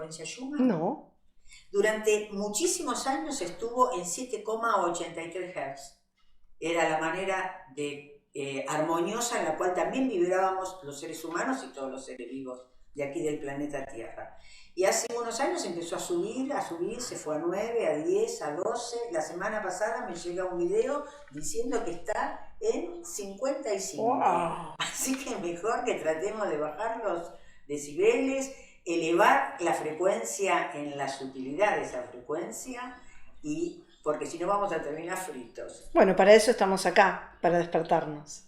frecuencia Schumann? No. Durante muchísimos años estuvo en 7,83 Hz. Era la manera armoniosa en la cual también vibrábamos los seres humanos y todos los seres vivos de aquí del planeta Tierra. Y hace unos años empezó a subir, se fue a 9, a 10, a 12. La semana pasada me llega un video diciendo que está en 55. Wow. Así que mejor que tratemos de bajar los decibeles, elevar la frecuencia en la sutilidad de esa frecuencia, porque si no vamos a terminar fritos. Bueno, para eso estamos acá, para despertarnos.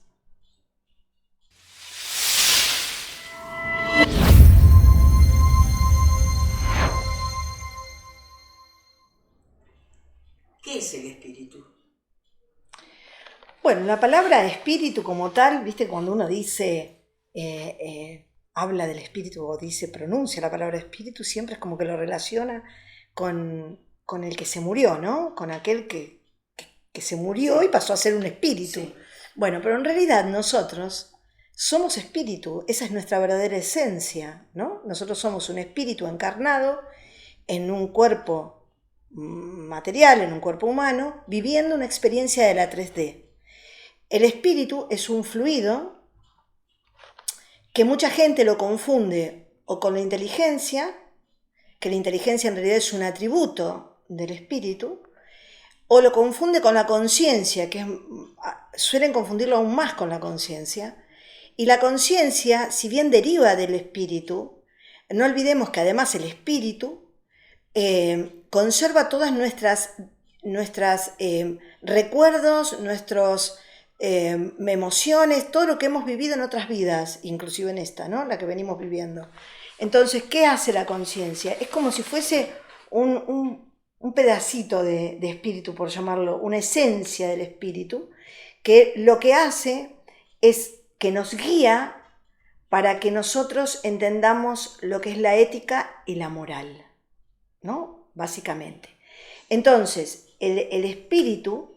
¿Qué es el espíritu? Bueno, la palabra espíritu como tal, viste, cuando uno dice, habla del espíritu o pronuncia la palabra espíritu, siempre es como que lo relaciona con el que se murió, ¿no? Con aquel que se murió y pasó a ser un espíritu. Sí. Bueno, pero en realidad nosotros somos espíritu, esa es nuestra verdadera esencia, ¿no? Nosotros somos un espíritu encarnado en un cuerpo material, en un cuerpo humano, viviendo una experiencia de la 3D. El espíritu es un fluido que mucha gente lo confunde o con la inteligencia, que la inteligencia en realidad es un atributo del espíritu, o lo confunde con la conciencia, suelen confundirlo aún más con la conciencia. Y la conciencia, si bien deriva del espíritu, no olvidemos que además el espíritu conserva todas nuestras recuerdos, nuestras emociones, todo lo que hemos vivido en otras vidas, inclusive en esta, ¿no? La que venimos viviendo. Entonces, ¿qué hace la conciencia? Es como si fuese un pedacito de espíritu, por llamarlo, una esencia del espíritu, que lo que hace es que nos guía para que nosotros entendamos lo que es la ética y la moral, ¿no? Básicamente. Entonces, el espíritu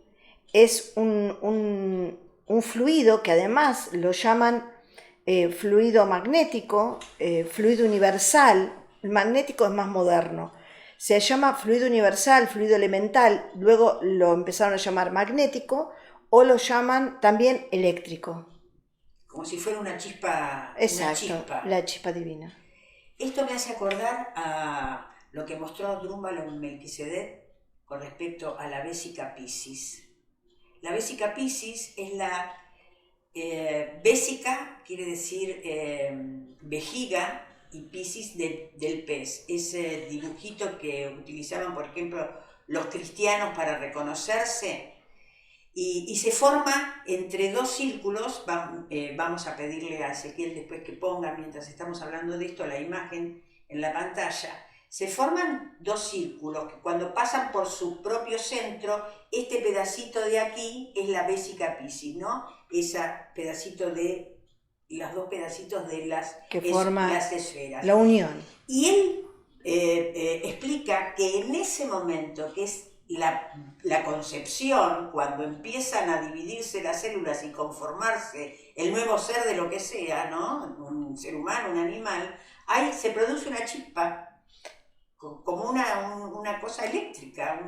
es un fluido que además lo llaman fluido magnético, fluido universal. El magnético es más moderno. Se llama fluido universal, fluido elemental, luego lo empezaron a llamar magnético o lo llaman también eléctrico. Como si fuera una chispa. Exacto, una chispa. La chispa divina. Esto me hace acordar a lo que mostró Drúmbalo en Melquisedec con respecto a la Vésica Piscis. La Vésica Piscis es la vésica, quiere decir vejiga, y Piscis del pez. Ese dibujito que utilizaban, por ejemplo, los cristianos para reconocerse, y se forma entre dos círculos. Vamos a pedirle a Ezequiel después que ponga, mientras estamos hablando de esto, la imagen en la pantalla. Se forman dos círculos que cuando pasan por su propio centro, este pedacito de aquí es la Vésica Piscis, ¿no? Ese pedacito de los dos pedacitos de las esferas. La unión. Y él explica que en ese momento, que es la concepción, cuando empiezan a dividirse las células y conformarse el nuevo ser de lo que sea, ¿no? Un ser humano, un animal, ahí se produce una chispa, como una cosa eléctrica,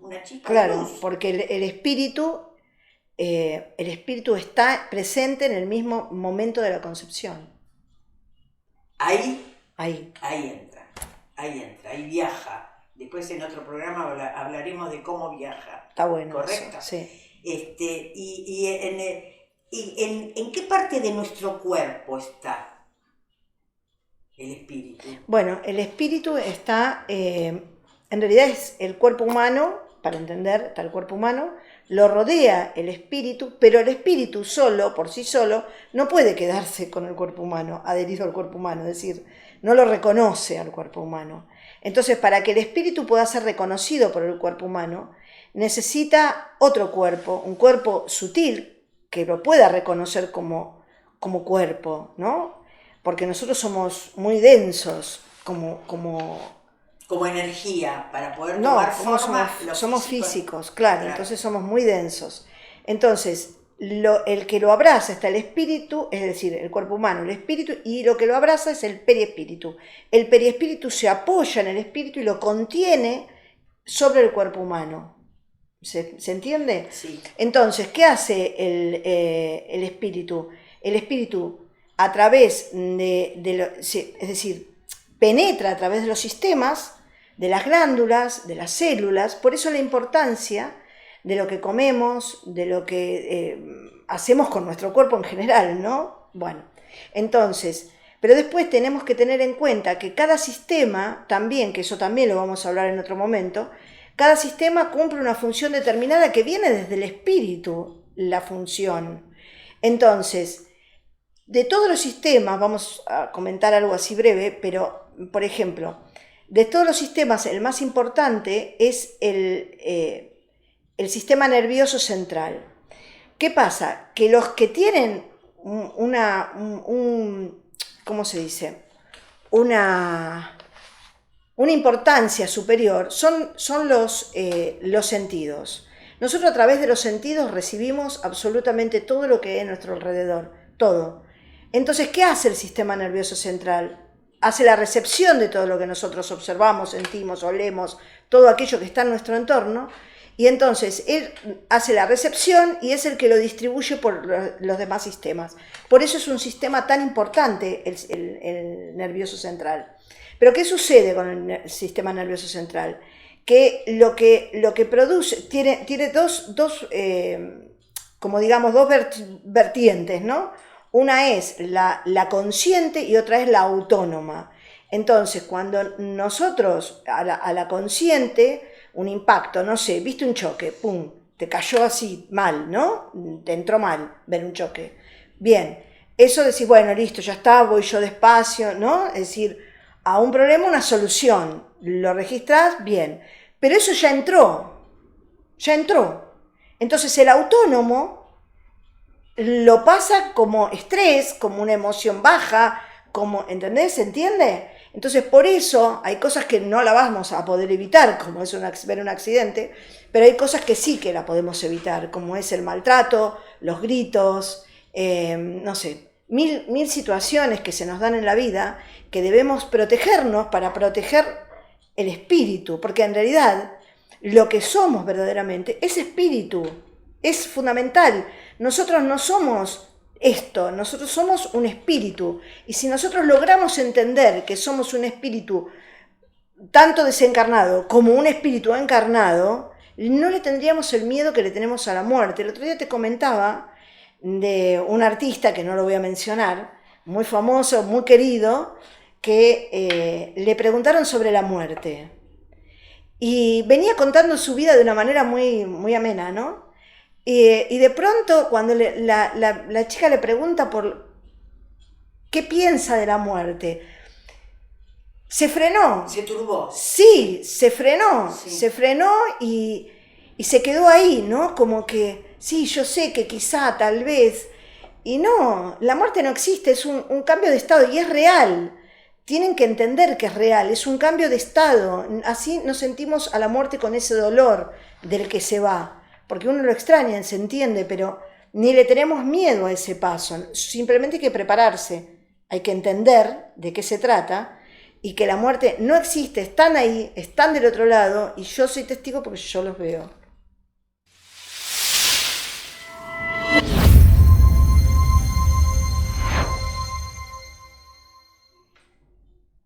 una chispa. Claro, de luz. porque el espíritu está presente en el mismo momento de la concepción. Ahí entra, ahí viaja. Después en otro programa hablaremos de cómo viaja. Está bueno. ¿Correcto? Eso, sí. ¿Y en qué parte de nuestro cuerpo está el espíritu? Bueno, el espíritu está, en realidad es el cuerpo humano, para entender, está el cuerpo humano, lo rodea el espíritu, pero el espíritu solo, por sí solo, no puede quedarse con el cuerpo humano, adherido al cuerpo humano, es decir, no lo reconoce al cuerpo humano. Entonces, para que el espíritu pueda ser reconocido por el cuerpo humano, necesita otro cuerpo, un cuerpo sutil, que lo pueda reconocer como cuerpo, ¿no? Porque nosotros somos muy densos, como energía, para poder tomar forma. Somos físicos, claro, entonces somos muy densos. Entonces, el que lo abraza está el espíritu, es decir, el cuerpo humano, el espíritu, y lo que lo abraza es el periespíritu. El periespíritu se apoya en el espíritu y lo contiene sobre el cuerpo humano. ¿Se entiende? Sí. Entonces, ¿qué hace el espíritu? El espíritu, a través es decir, penetra a través de los sistemas, de las glándulas, de las células. Por eso la importancia de lo que comemos, de lo que hacemos con nuestro cuerpo en general, ¿no? Bueno, entonces, pero después tenemos que tener en cuenta que cada sistema también, que eso también lo vamos a hablar en otro momento, cada sistema cumple una función determinada que viene desde el espíritu, la función. Entonces, de todos los sistemas, vamos a comentar algo así breve, pero, por ejemplo, de todos los sistemas, el más importante es el sistema nervioso central. ¿Qué pasa? Que los que tienen ¿cómo se dice? Una importancia superior son los sentidos. Nosotros a través de los sentidos recibimos absolutamente todo lo que hay a nuestro alrededor, todo. Entonces, ¿qué hace el sistema nervioso central? Hace la recepción de todo lo que nosotros observamos, sentimos, olemos, todo aquello que está en nuestro entorno, y entonces él hace la recepción y es el que lo distribuye por los demás sistemas. Por eso es un sistema tan importante el nervioso central. Pero ¿qué sucede con el sistema nervioso central? Que lo que produce, tiene dos como digamos, dos vertientes, ¿no? Una es la consciente y otra es la autónoma. Entonces, cuando nosotros, a la consciente, un impacto, no sé, viste un choque, pum, te cayó así mal, ¿no? Te entró mal ver un choque. Bien, eso decís, bueno, listo, ya está, voy yo despacio, ¿no? Es decir, a un problema una solución, lo registrás, bien, pero eso ya entró. Entonces el autónomo lo pasa como estrés, como una emoción baja, como, ¿entendés? ¿Se entiende? Entonces por eso hay cosas que no la vamos a poder evitar, como es ver un accidente, pero hay cosas que sí que la podemos evitar, como es el maltrato, los gritos, no sé, mil situaciones que se nos dan en la vida que debemos protegernos para proteger el espíritu, porque en realidad lo que somos verdaderamente es espíritu, es fundamental. Nosotros no somos esto, nosotros somos un espíritu, y si nosotros logramos entender que somos un espíritu tanto desencarnado como un espíritu encarnado, no le tendríamos el miedo que le tenemos a la muerte. El otro día te comentaba de un artista, que no lo voy a mencionar, muy famoso, muy querido, que le preguntaron sobre la muerte. Y venía contando su vida de una manera muy, muy amena, ¿no? Y de pronto, cuando la chica le pregunta por qué piensa de la muerte, se frenó. Se turbó. Sí, se frenó. Sí. Se frenó y se quedó ahí, ¿no? Como que, sí, yo sé que quizá, tal vez. Y no, la muerte no existe, es un cambio de estado y es real. Tienen que entender que es real, es un cambio de estado. Así nos sentimos a la muerte con ese dolor del que se va. Porque uno lo extraña, se entiende, pero ni le tenemos miedo a ese paso. Simplemente hay que prepararse. Hay que entender de qué se trata y que la muerte no existe, están ahí, están del otro lado y yo soy testigo porque yo los veo.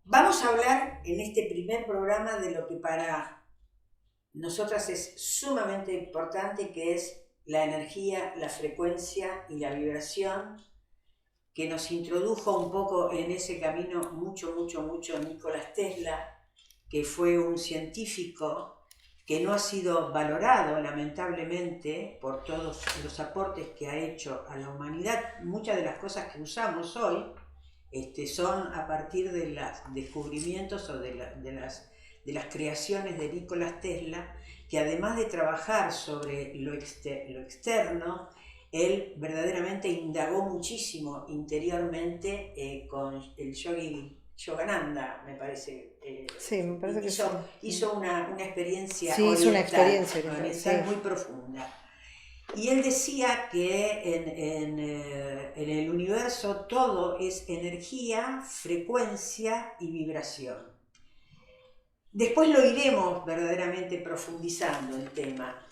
Vamos a hablar en este primer programa de lo que para nosotras es sumamente importante, que es la energía, la frecuencia y la vibración, que nos introdujo un poco en ese camino mucho Nicolás Tesla, que fue un científico que no ha sido valorado lamentablemente por todos los aportes que ha hecho a la humanidad. Muchas de las cosas que usamos hoy son a partir de los descubrimientos o de las creaciones de Nicolás Tesla, que además de trabajar sobre lo externo, él verdaderamente indagó muchísimo interiormente con el yogi Yogananda, me parece. Sí, me parece que hizo una experiencia sí, oriental, hizo una experiencia oriental muy profunda. Y él decía que en el universo todo es energía, frecuencia y vibración. Después lo iremos verdaderamente profundizando el tema.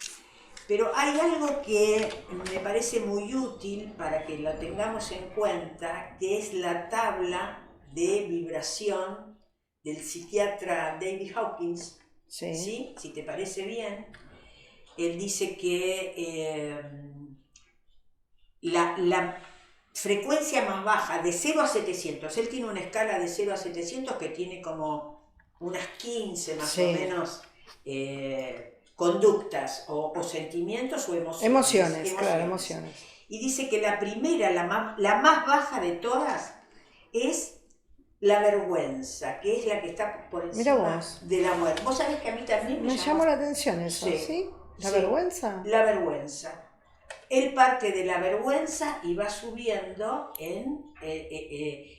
Pero hay algo que me parece muy útil para que lo tengamos en cuenta, que es la tabla de vibración del psiquiatra David Hawkins. Sí. ¿Sí? Si te parece bien. Él dice que la frecuencia más baja, de 0 a 700, él tiene una escala de 0 a 700 que tiene como unas 15 más o menos conductas o sentimientos o emociones. Emociones, claro, emociones. Y dice que la primera, la más baja de todas, es la vergüenza, que es la que está por encima de la muerte. Vos sabés que a mí también me llamó la atención eso, ¿sí? ¿La vergüenza? La vergüenza. Él parte de la vergüenza y va subiendo en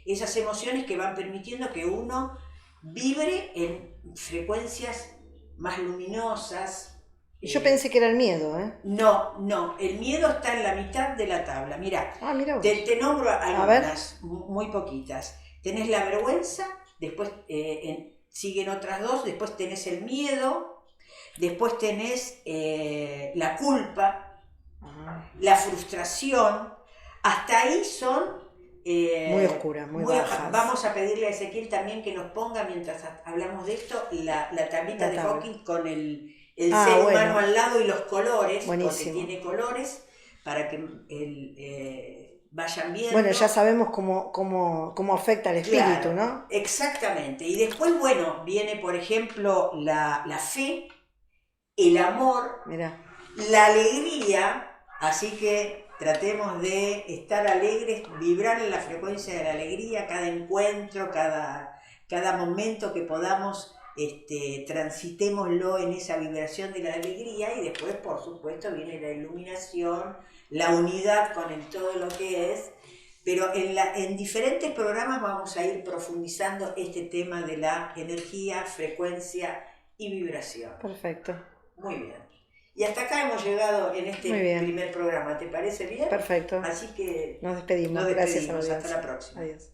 esas emociones que van permitiendo que uno vibre en frecuencias más luminosas. Yo pensé que era el miedo, ¿eh? No, el miedo está en la mitad de la tabla. Mirá, te nombro algunas, muy poquitas. Tenés la vergüenza, después siguen otras dos, después tenés el miedo, después tenés la culpa, la frustración. Hasta ahí son muy oscuras, muy bajas. Vamos a pedirle a Ezequiel también que nos ponga, mientras hablamos de esto, la tablita de Hawking con el ser humano al lado y los colores. Buenísimo. Porque tiene colores para que vayan viendo. Bueno, ya sabemos cómo afecta al espíritu, claro, ¿no? Exactamente. Y después, bueno, viene, por ejemplo, la fe, el amor, la alegría. Así que tratemos de estar alegres, vibrar en la frecuencia de la alegría, cada encuentro, cada momento que podamos, transitémoslo en esa vibración de la alegría. Y después, por supuesto, viene la iluminación, la unidad con el todo lo que es. Pero en diferentes programas vamos a ir profundizando este tema de la energía, frecuencia y vibración. Perfecto. Muy bien. Y hasta acá hemos llegado en este primer programa. ¿Te parece bien? Perfecto. Así que nos despedimos. Gracias a Dios. Hasta la próxima. Adiós.